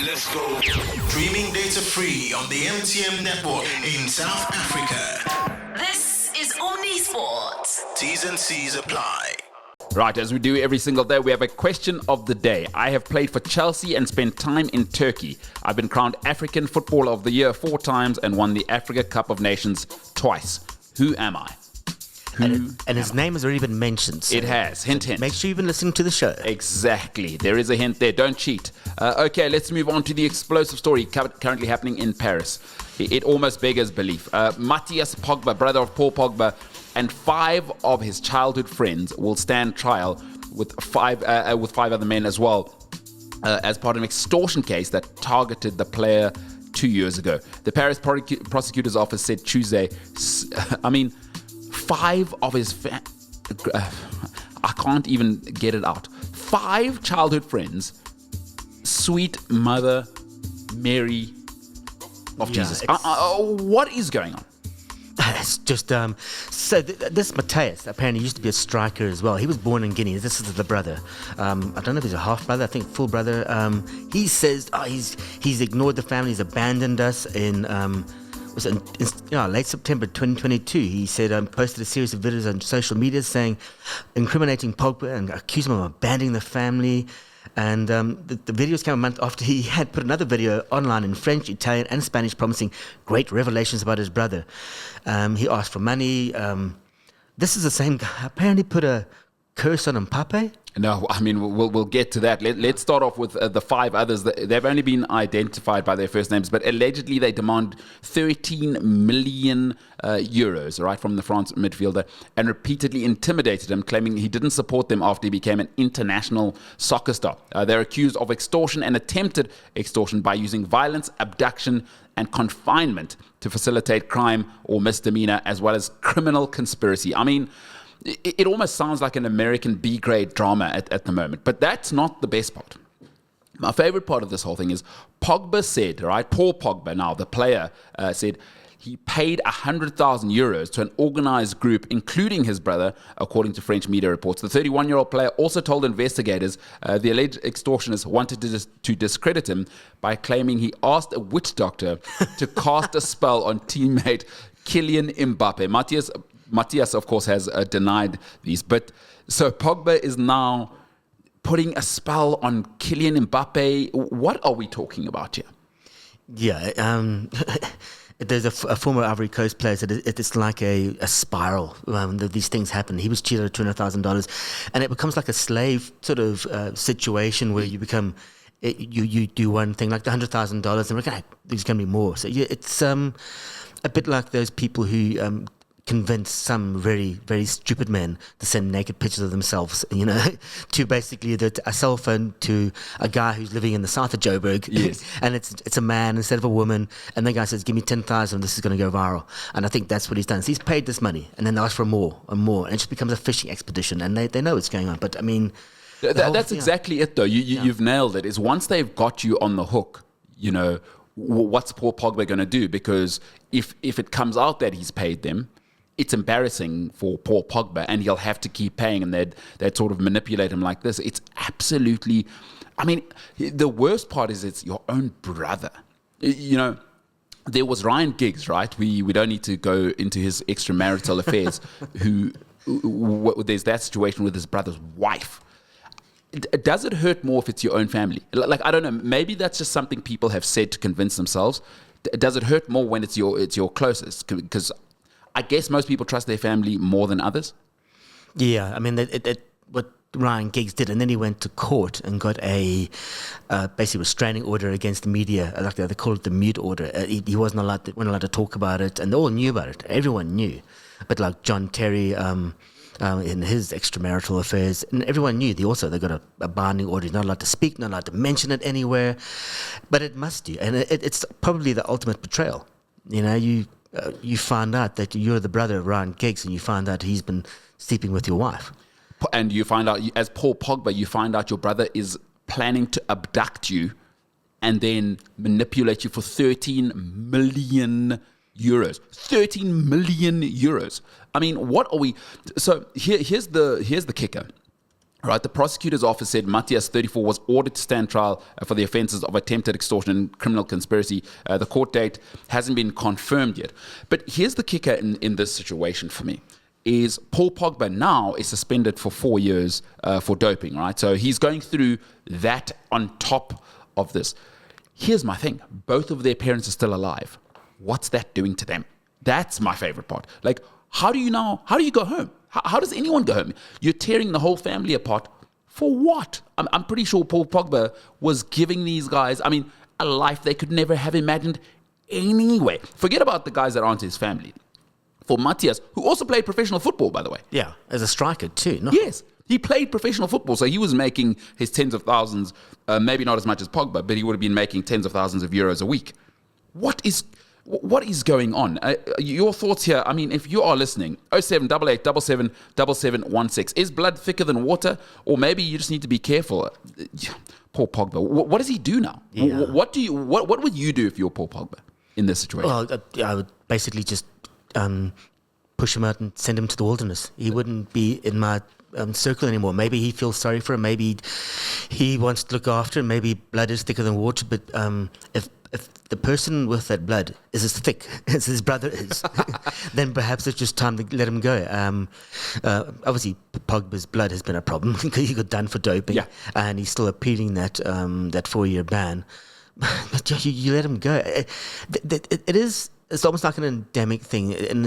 Let's go. Streaming data free on the MTN network in South Africa. This is Omni Sports. T's and C's apply. Right, as we do every single day, we have a question of the day. I have played for Chelsea and spent time in Turkey. I've been crowned African Footballer of the Year 4 times and won the Africa Cup of Nations twice. Who am I? And his name has already been mentioned. So it has. Hint, hint. Make sure you've been listening to the show. Exactly. There is a hint there. Don't cheat. Okay, let's move on to the explosive story currently happening in Paris. It almost beggars belief. Mathias Pogba, brother of Paul Pogba, and 5 of his childhood friends will stand trial with five other men as well, as part of an extortion case that targeted the player 2 years ago. The Paris prosecutor's office said Tuesday, 5 of his I can't even get it out. 5 childhood friends, sweet Mother Mary of Jesus. What is going on? It's just, this Mathias apparently used to be a striker as well. He was born in Guinea. This is the brother. I don't know if he's a half brother, I think full brother. He says he's ignored the family, he's abandoned us in late September 2022. He said posted a series of videos on social media saying, incriminating Pogba and accusing him of abandoning the family. And the videos came a month after he had put another video online in French, Italian and Spanish promising great revelations about his brother. He asked for money. This is the same guy. Apparently put a curse on Mbappé. No, I mean, we'll get to that. Let's start off with the 5 others. They've only been identified by their first names, but allegedly they demand 13 million euros, right, from the France midfielder, and repeatedly intimidated him, claiming he didn't support them after he became an international soccer star. They're accused of extortion and attempted extortion by using violence, abduction, and confinement to facilitate crime or misdemeanor, as well as criminal conspiracy. I mean, it almost sounds like an American B-grade drama at the moment. But that's not the best part. My favorite part of this whole thing is Pogba said, right, Paul Pogba, now the player, said he paid 100,000 euros to an organized group, including his brother, according to French media reports. The 31-year-old player also told investigators the alleged extortionists wanted to discredit him by claiming he asked a witch doctor to cast a spell on teammate Kylian Mbappé. Mathias, of course, has denied these. But so Pogba is now putting a spell on Kylian Mbappé. What are we talking about here? Yeah, there's a former Ivory Coast player said it's like a spiral. These things happen. He was cheated out of $200,000, and it becomes like a slave sort of situation where you become. You do one thing like the $100,000, and there's going to be more. So it's a bit like those people who. Convince some very, very stupid men to send naked pictures of themselves, to basically a cell phone to a guy who's living in the south of Joburg. Yes. And it's a man instead of a woman. And the guy says, give me 10,000, this is going to go viral. And I think that's what he's done. So he's paid this money and then they ask for more and more. And it just becomes a fishing expedition. And they know what's going on. But I mean... That's exactly it, though. You've nailed it. Is once they've got you on the hook, what's Paul Pogba going to do? Because if it comes out that he's paid them, it's embarrassing for Paul Pogba, and he'll have to keep paying, and they'd sort of manipulate him like this. It's absolutely... I mean, the worst part is it's your own brother. There was Ryan Giggs, right? We don't need to go into his extramarital affairs, who there's that situation with his brother's wife. Does it hurt more if it's your own family? Like, I don't know, maybe that's just something people have said to convince themselves. Does it hurt more when it's your closest? Because I guess most people trust their family more than others. Yeah, I mean, what Ryan Giggs did, and then he went to court and got a basically restraining order against the media. Like they call it the mute order. He weren't allowed to talk about it, and they all knew about it. Everyone knew, but like John Terry in his extramarital affairs, and everyone knew. They got a binding order. He's not allowed to speak, not allowed to mention it anywhere. But it must do, and it's probably the ultimate betrayal. You find out that you're the brother of Ryan Giggs, and you find out he's been sleeping with your wife. And you find out, as Paul Pogba, you find out your brother is planning to abduct you and then manipulate you for 13 million euros. 13 million euros. I mean, what are we... So here's the kicker. Right, the prosecutor's office said Mathias, 34, was ordered to stand trial for the offences of attempted extortion and criminal conspiracy. The court date hasn't been confirmed yet. But here's the kicker in this situation for me, is Paul Pogba now is suspended for 4 years for doping, right? So he's going through that on top of this. Here's my thing. Both of their parents are still alive. What's that doing to them? That's my favorite part. Like, how do you go home? How does anyone go home? You're tearing the whole family apart for what? I'm pretty sure Paul Pogba was giving these guys, a life they could never have imagined anyway. Forget about the guys that aren't his family. For Mathias, who also played professional football, by the way. Yeah, as a striker too. No? Yes, he played professional football, so he was making his tens of thousands, maybe not as much as Pogba, but he would have been making tens of thousands of euros a week. What is going on? Your thoughts here, if you are listening, 0788 777716. Is blood thicker than water? Or maybe you just need to be careful. Poor Pogba. What does he do now? Yeah. What would you do if you're Paul Pogba in this situation? Well, I would basically just push him out and send him to the wilderness. He wouldn't be in my circle anymore. Maybe he feels sorry for him. Maybe he wants to look after him. Maybe blood is thicker than water. But if the person with that blood is as thick as his brother is, then perhaps it's just time to let him go. Obviously, Pogba's blood has been a problem because he got done for doping, and he's still appealing that 4-year ban. But you let him go. It's almost like an endemic thing, and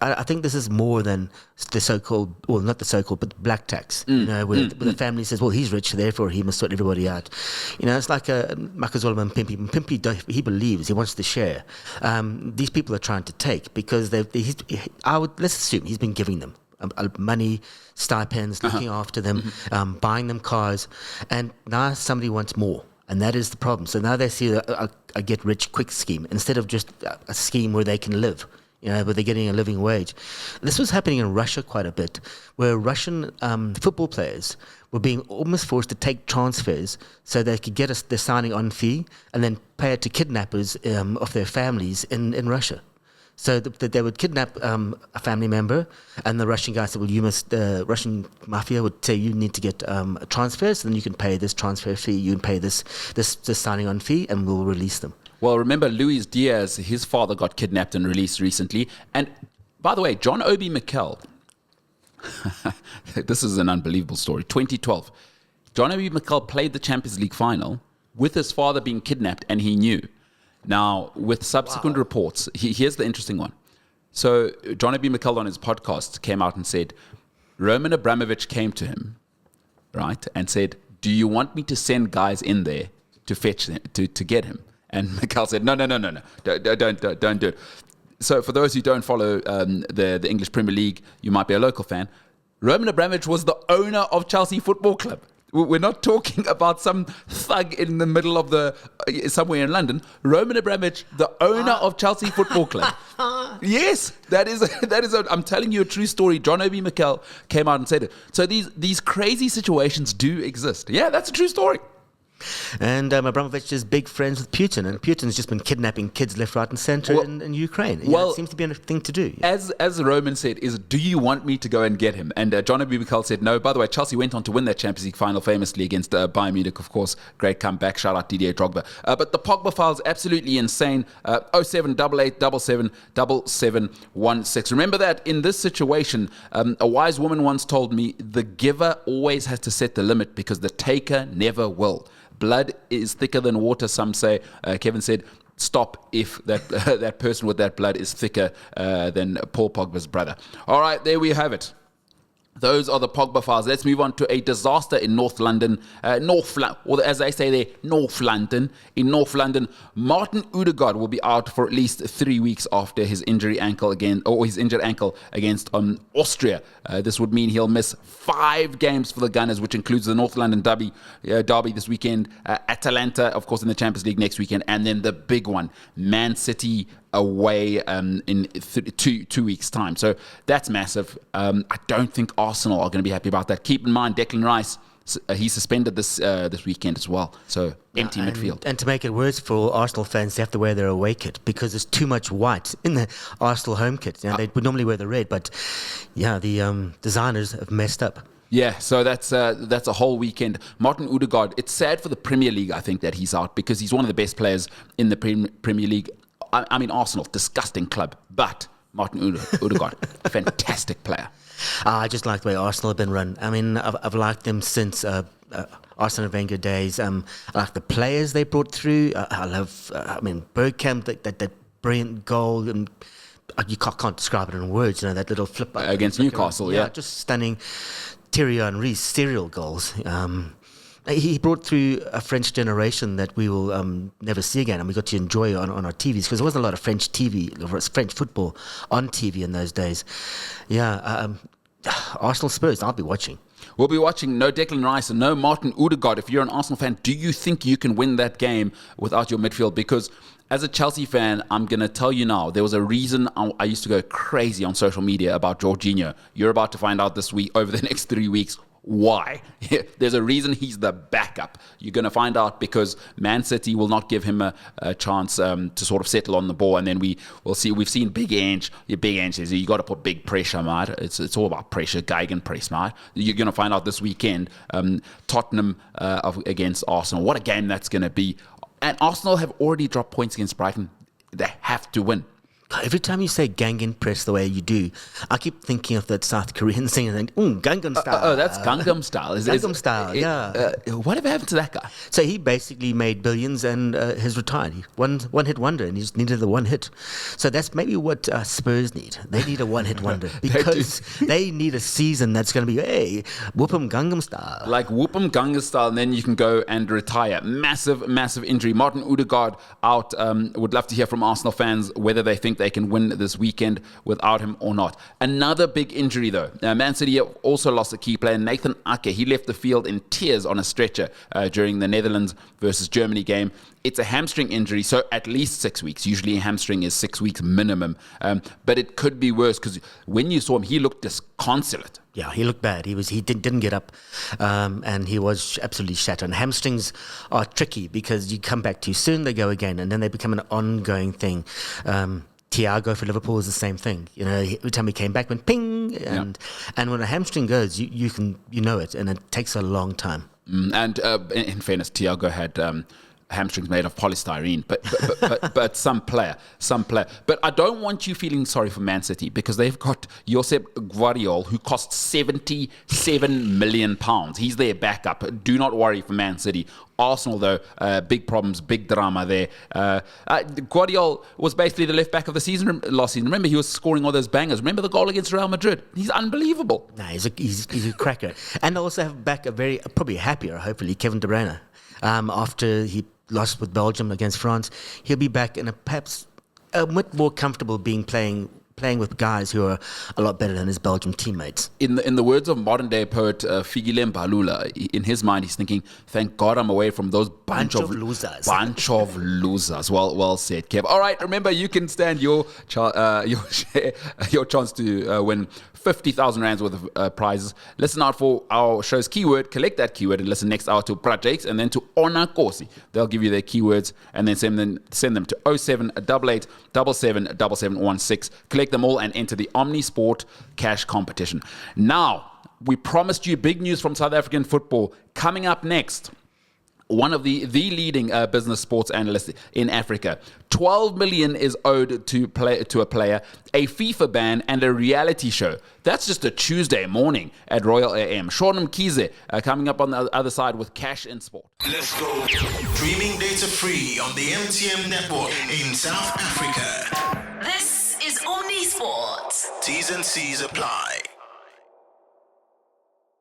I think this is more than the so-called, well, not the so-called, but black tax. Where the family says, well, he's rich, therefore he must sort everybody out. It's like Makazole Mpimpi. Mpimpi, he believes, he wants to share. These people are trying to take because let's assume he's been giving them money, stipends, looking after them, buying them cars, and now somebody wants more. And that is the problem. So now they see a get-rich-quick scheme instead of just a scheme where they can live, where they're getting a living wage. This was happening in Russia quite a bit, where Russian football players were being almost forced to take transfers so they could get their signing-on fee and then pay it to kidnappers of their families in Russia. So that they would kidnap a family member, and the Russian guy said, well, Russian mafia would say, you need to get a transfer, so then you can pay this transfer fee, you can pay this signing-on fee, and we'll release them. Well, remember, Luis Diaz, his father got kidnapped and released recently. And by the way, John Obi Mikel, this is an unbelievable story, 2012. John Obi Mikel played the Champions League final with his father being kidnapped, and he knew. Now, with subsequent reports, here's the interesting one. So, John Obi Mikel on his podcast came out and said, Roman Abramovich came to him, right, and said, do you want me to send guys in there to fetch him, to get him? And Mikel said, no, don't do it. So, for those who don't follow the English Premier League, you might be a local fan. Roman Abramovich was the owner of Chelsea Football Club. We're not talking about some thug in the middle of somewhere in London. Roman Abramovich, the owner of Chelsea Football Club. Yes, that is. I'm telling you a true story. John Obi Mikel came out and said it. So these crazy situations do exist. Yeah, that's a true story. And Abramovich is big friends with Putin, and Putin's just been kidnapping kids left, right, and center in Ukraine. It seems to be a thing to do. Yeah. As Roman said, do you want me to go and get him? And John Obi Mikel said no. By the way, Chelsea went on to win that Champions League final famously against Bayern Munich, of course. Great comeback. Shout out Didier Drogba. But the Pogba file's absolutely insane. 0788 777716. Remember that in this situation, a wise woman once told me, the giver always has to set the limit because the taker never will. Blood is thicker than water, some say. Kevin said, stop if that person with that blood is thicker than Paul Pogba's brother. All right, there we have it. Those are the Pogba files. Let's move on to a disaster in North London. Or as they say there, North London. In North London, Martin Odegaard will be out for at least 3 weeks after his injured ankle against Austria. This would mean he'll miss 5 games for the Gunners, which includes the North London derby this weekend, Atalanta, of course, in the Champions League next weekend, and then the big one, Man City away in 2 weeks' time. So that's massive. I don't think Arsenal are going to be happy about that. Keep in mind, Declan Rice, he's suspended this weekend as well. So empty midfield. And to make it worse for Arsenal fans, they have to wear their away kit because there's too much white in the Arsenal home kit. They would normally wear the red, but the designers have messed up. Yeah, so that's a whole weekend. Martin Odegaard, it's sad for the Premier League, I think, that he's out because he's one of the best players in the Premier League. I mean, Arsenal, disgusting club, but Martin Odegaard, fantastic player. I just like the way Arsenal have been run. I mean, I've liked them since Arsene Wenger days. I like the players they brought through. I love, Bergkamp, that brilliant goal, and you can't describe it in words. That little flip against Newcastle, yeah, just stunning. Thierry Henry's serial goals. He brought through a French generation that we will never see again, and we got to enjoy on our TVs because there wasn't a lot of French French football on TV in those days. Yeah, Arsenal Spurs, I'll be watching. We'll be watching. No Declan Rice and no Martin Odegaard. If you're an Arsenal fan, do you think you can win that game without your midfield? Because as a Chelsea fan, I'm going to tell you now, there was a reason I used to go crazy on social media about Jorginho. You're about to find out this week, over the next 3 weeks, why. There's a reason he's the backup. You're going to find out because Man City will not give him a chance to sort of settle on the ball, and then we'll see. We've seen Big Ange. Big Ange says you got to put big pressure, mate. It's all about pressure, Gegenpress, mate. You're going to find out this weekend, Tottenham against Arsenal. What a game that's going to be. And Arsenal have already dropped points against Brighton. They have to win. Every time you say Gegenpress the way you do, I keep thinking of that South Korean singer and Gangnam Style. That's Gangnam Style. Gangnam Style, yeah. Whatever happened to that guy? So he basically made billions and has retired. One-hit wonder, and he just needed the one hit. So that's maybe what Spurs need. They need a one-hit wonder because they need a season that's going to be, hey, whoop 'em Gangnam Style. Like whoop 'em Gangnam Style, and then you can go and retire. Massive, massive injury. Martin Odegaard out. Would love to hear from Arsenal fans whether they think they can win this weekend without him or not. Another big injury though. Man City also lost a key player, Nathan Ake. He left the field in tears on a stretcher during the Netherlands versus Germany game. It's a hamstring injury, so at least 6 weeks. Usually a hamstring is 6 weeks minimum. But it could be worse because when you saw him, he looked disconsolate. Yeah, he looked bad. He didn't get up, and he was absolutely shattered. And hamstrings are tricky because you come back too soon, they go again, and then they become an ongoing thing. Thiago for Liverpool is the same thing. Every time he came back, went ping, and when a hamstring goes, you know it, and it takes a long time. And in fairness, Thiago had hamstrings made of polystyrene, but some player. But I don't want you feeling sorry for Man City because they've got Josep Gvardiol, who cost £77 million. He's their backup. Do not worry for Man City. Arsenal, though, big problems, big drama there. Gvardiol was basically the left back of the season last season. Remember, he was scoring all those bangers. Remember the goal against Real Madrid? He's unbelievable. Nah, he's a cracker. And they also have back probably happier, hopefully, Kevin De Bruyne. After he lost with Belgium against France, he'll be back in perhaps a bit more comfortable playing with guys who are a lot better than his Belgium teammates. In the words of modern day poet Kylian Mbappé, in his mind he's thinking, thank God I'm away from those bunch of losers. Well said, Kev. All right, remember you can stand your chance to win 50,000 rands worth of prizes. Listen out for our show's keyword, collect that keyword, and listen next hour to Prajakes and then to Onakosi. They'll give you their keywords and then send them to 0788 777716. Collect them all and enter the Omni-Sport cash competition. Now, we promised you big news from South African football. Coming up next, one of the leading business sports analysts in Africa. 12 million is owed to a player, a FIFA ban, and a reality show. That's just a Tuesday morning at Royal AM. Sean Mkize coming up on the other side with Cash in Sport. Let's go. Streaming data free on the MTM network in South Africa. This is Omni Sport. T's and C's apply.